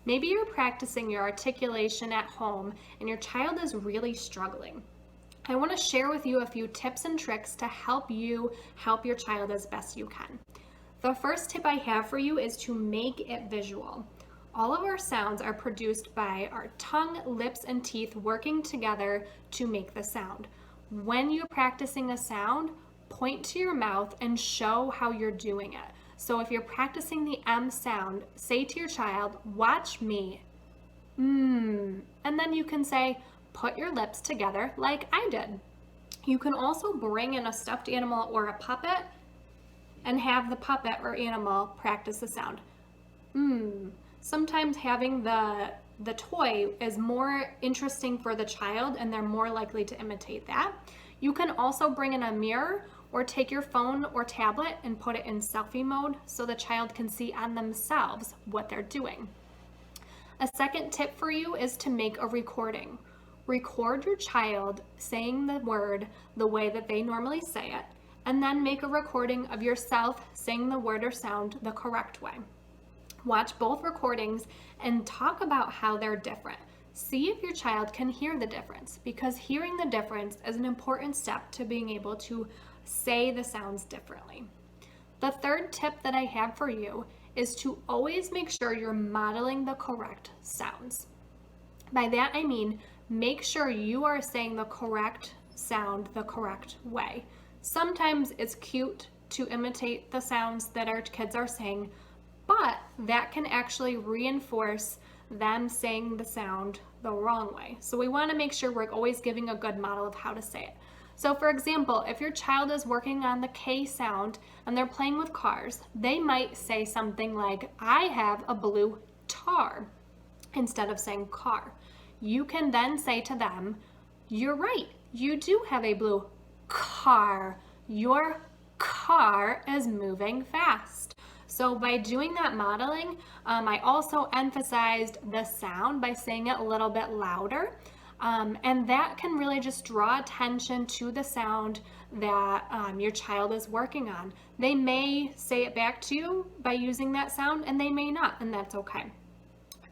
Maybe you're practicing your articulation at home and your child is really struggling. I want to share with you a few tips and tricks to help you help your child as best you can. The first tip I have for you is to make it visual. All of our sounds are produced by our tongue, lips, and teeth working together to make the sound. When you're practicing a sound, point to your mouth and show how you're doing it. So if you're practicing the M sound, say to your child, watch me, and then you can say, put your lips together like I did. You can also bring in a stuffed animal or a puppet and have the puppet or animal practice the sound. Sometimes having the toy is more interesting for the child and they're more likely to imitate that. You can also bring in a mirror or take your phone or tablet and put it in selfie mode so the child can see on themselves what they're doing. A second tip for you is to make a recording. Record your child saying the word the way that they normally say it, and then make a recording of yourself saying the word or sound the correct way. Watch both recordings and talk about how they're different. See if your child can hear the difference, because hearing the difference is an important step to being able to say the sounds differently. The third tip that I have for you is to always make sure you're modeling the correct sounds. By that I mean, make sure you are saying the correct sound the correct way. Sometimes it's cute to imitate the sounds that our kids are saying, but that can actually reinforce them saying the sound the wrong way. So we want to make sure we're always giving a good model of how to say it. So for example, if your child is working on the K sound and they're playing with cars, they might say something like, I have a blue tar, instead of saying car. You can then say to them, you're right, you do have a blue car. Your car is moving fast. So by doing that modeling, I also emphasized the sound by saying it a little bit louder. And that can really just draw attention to the sound that your child is working on. They may say it back to you by using that sound, and they may not, and that's okay.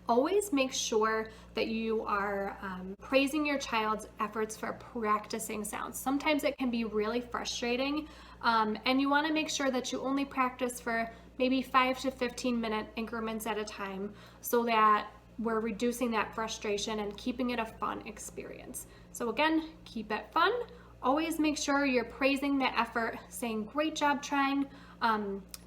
Always make sure that you are praising your child's efforts for practicing sounds. Sometimes it can be really frustrating, and you want to make sure that you only practice for maybe 5 to 15 minute increments at a time so that we're reducing that frustration and keeping it a fun experience. So again, keep it fun. Always make sure you're praising the effort, saying great job trying.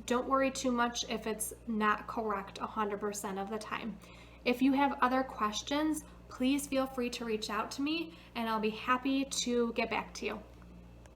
Don't worry too much if it's not correct 100% of the time. If you have other questions, please feel free to reach out to me and I'll be happy to get back to you.